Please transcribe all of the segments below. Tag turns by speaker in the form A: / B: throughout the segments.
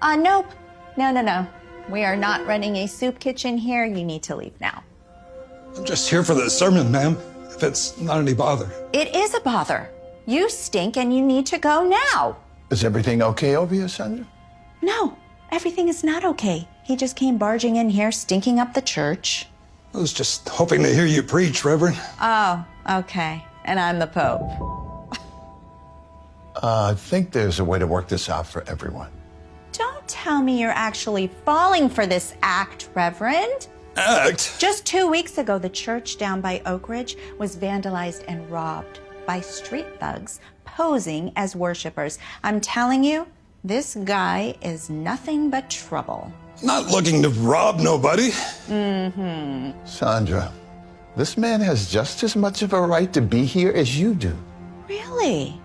A: Nope. No. We are not running a soup kitchen here. You need to leave now.
B: I'm just here for the sermon, ma'am, if it's not any bother.
A: It is a bother. You stink and you need to go now.
C: Is everything okay over here, Sandra?
A: No, everything is not okay. He just came barging in here, stinking up the church.
B: I was just hoping to hear you preach, Reverend.
A: Oh, okay. And I'm the Pope.
C: I think there's a way to work this out for everyone.
A: Don't tell me you're actually falling for this act, Reverend.
B: Act?
A: Just 2 weeks ago, the church down by Oak Ridge was vandalized and robbed by street thugs posing as worshipers. I'm telling you, this guy is nothing but trouble.
B: Not looking to rob nobody.
C: Sandra, this man has just as much of a right to be here as you do.
A: Really?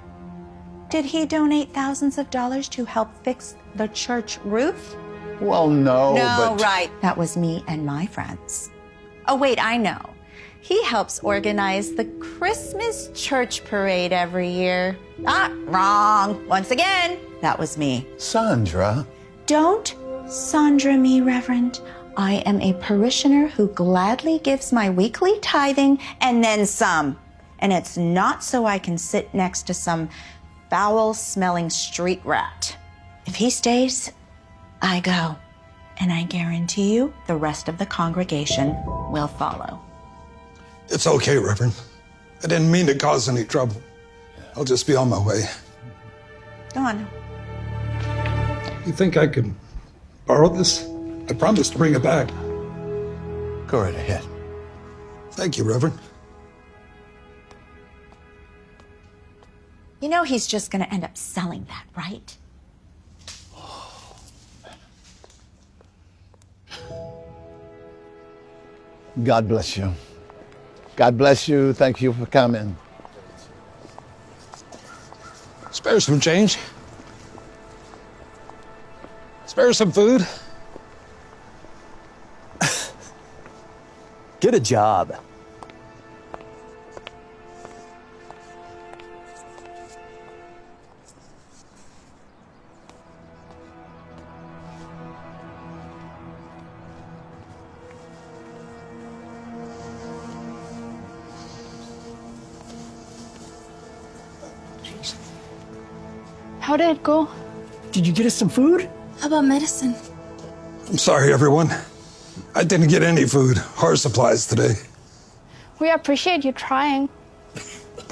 A: Did he donate thousands of dollars to help fix the church roof?
C: Well, no,
A: No,
C: but...
A: right. That was me and my friends. Oh, wait, I know. He helps organize the Christmas church parade every year. Wrong. Once again, that was me.
C: Sandra.
A: Don't Sandra me, Reverend. I am a parishioner who gladly gives my weekly tithing and then some. And it's not so I can sit next to some foul-smelling street rat. If he stays, I go. And I guarantee you the rest of the congregation will follow.
B: It's okay, Reverend. I didn't mean to cause any trouble. I'll just be on my way.
A: Go on.
B: You think I could borrow this? I promised to bring it back.
C: Go right ahead.
B: Thank you, Reverend.
A: You know he's just going to end up selling that, right?
C: God bless you. God bless you. Thank you for coming.
B: Spare some change. Spare some food.
D: Get a job.
E: How did it go?
D: Did you get us some food?
E: How about medicine?
B: I'm sorry, everyone. I didn't get any food or supplies today,
E: We appreciate you trying.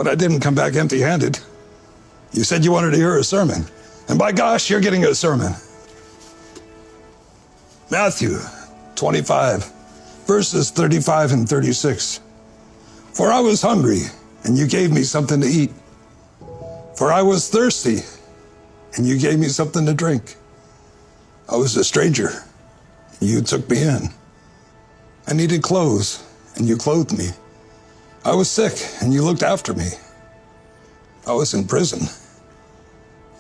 B: but I didn't come back empty-handed. You said you wanted to hear a sermon, and by gosh, you're getting a sermon. Matthew 25, verses 35 and 36. For I was hungry, and you gave me something to eat. For I was thirsty, and you gave me something to drink. I was a stranger, and you took me in. I needed clothes, and you clothed me. I was sick, and you looked after me. I was in prison.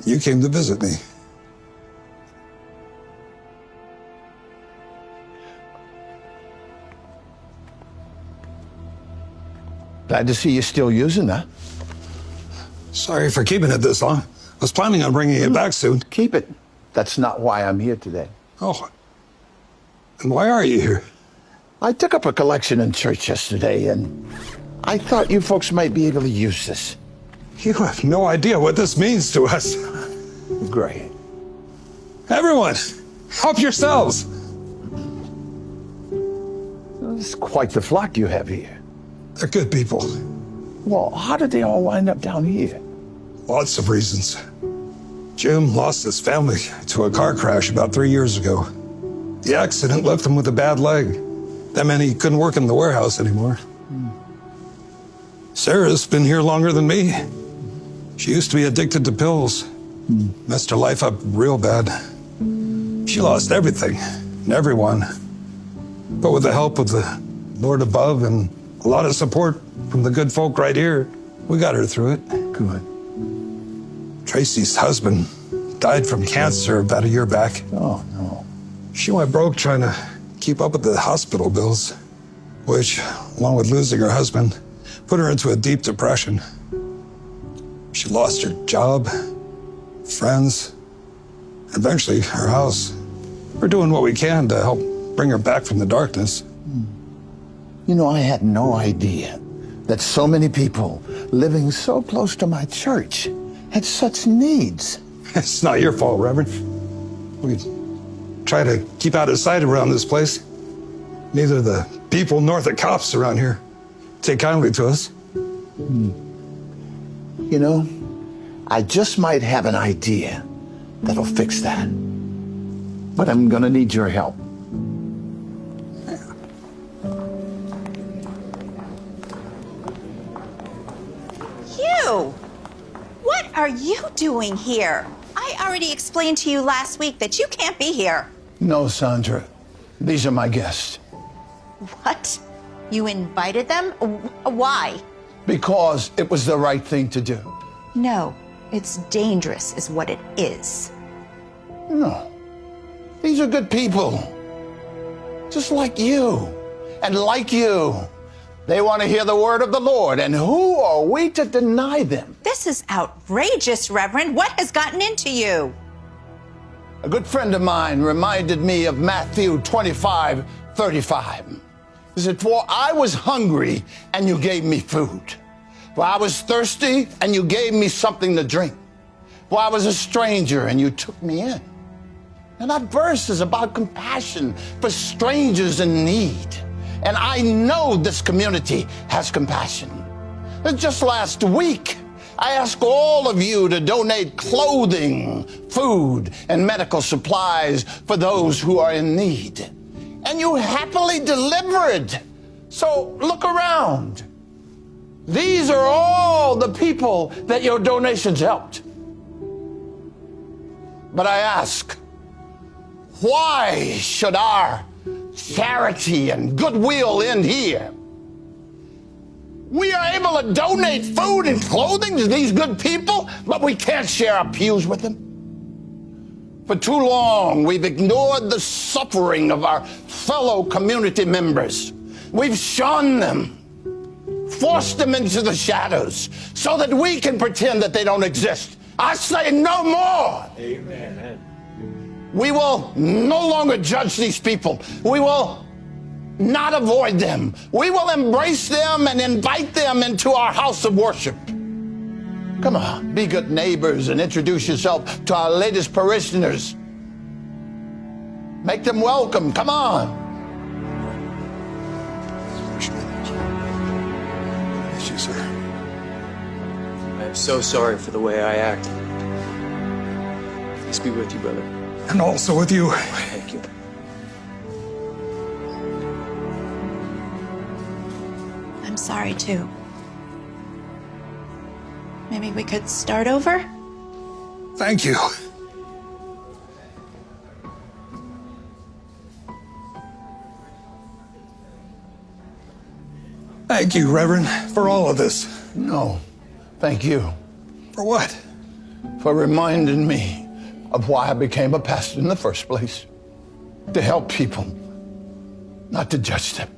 B: You came to visit me.
C: Glad to see you still using that.
B: Sorry for keeping it this long. I was planning on bringing it back soon.
C: Keep it. That's not why I'm here today.
B: Oh, and why are you here?
C: I took up a collection in church yesterday, and I thought you folks might be able to use this.
B: You have no idea what this means to us.
C: Great.
B: Everyone, help yourselves.
C: It's quite the flock you have here.
B: They're good people.
C: Well, how did they all wind up down here?
B: Lots of reasons. Jim lost his family to a car crash about 3 years ago. The accident left him with a bad leg. That meant he couldn't work in the warehouse anymore. Sarah's been here longer than me. She used to be addicted to pills. Messed her life up real bad. She lost everything and everyone. But with the help of the Lord above and a lot of support from the good folk right here, we got her through it.
C: Good.
B: Tracy's husband died from cancer about a year back.
C: Oh, no.
B: She went broke trying to keep up with the hospital bills, which, along with losing her husband, put her into a deep depression. She lost her job, friends, and eventually her house. We're doing what we can to help bring her back from the darkness.
C: You know, I had no idea that so many people living so close to my church had such needs.
B: It's not your fault, Reverend. We try to keep out of sight around this place. Neither the people nor the cops around here take kindly to us.
C: You know, I just might have an idea that'll fix that. But I'm gonna need your help.
A: You! What are you doing here? I already explained to you last week that you can't be here.
C: No, Sandra. These are my guests.
A: What? You invited them? Why?
C: Because it was the right thing to do.
A: No, it's dangerous, is what it is.
C: No. These are good people. Just like you. And like you. They want to hear the word of the Lord. And who are we to deny them?
A: This is outrageous, Reverend. What has gotten into you?
C: A good friend of mine reminded me of Matthew 25:35. He said, "For I was hungry, and you gave me food. For I was thirsty, and you gave me something to drink. For I was a stranger, and you took me in." And that verse is about compassion for strangers in need. And I know this community has compassion. Just last week, I asked all of you to donate clothing, food, and medical supplies for those who are in need. And you happily delivered. So look around. These are all the people that your donations helped. But I ask, why should our charity and goodwill end here? We are able to donate food and clothing to these good people, but we can't share our pews with them. For too long, we've ignored the suffering of our fellow community members. We've shunned them, forced them into the shadows so that we can pretend that they don't exist. I say no more. Amen. We will no longer judge these people. We will not avoid them. We will embrace them and invite them into our house of worship. Come on, be good neighbors and introduce yourself to our latest parishioners. Make them welcome. Come on.
B: Thank you, sir.
F: I am so sorry for the way I acted. Peace be with you, brother.
B: And also with you.
F: Thank you.
A: I'm sorry, too. Maybe we could start over?
B: Thank you. Thank you, Reverend, for all of this.
C: No, thank you
B: For what?
C: for reminding me of why I became a pastor in the first place. To help people, not to judge them.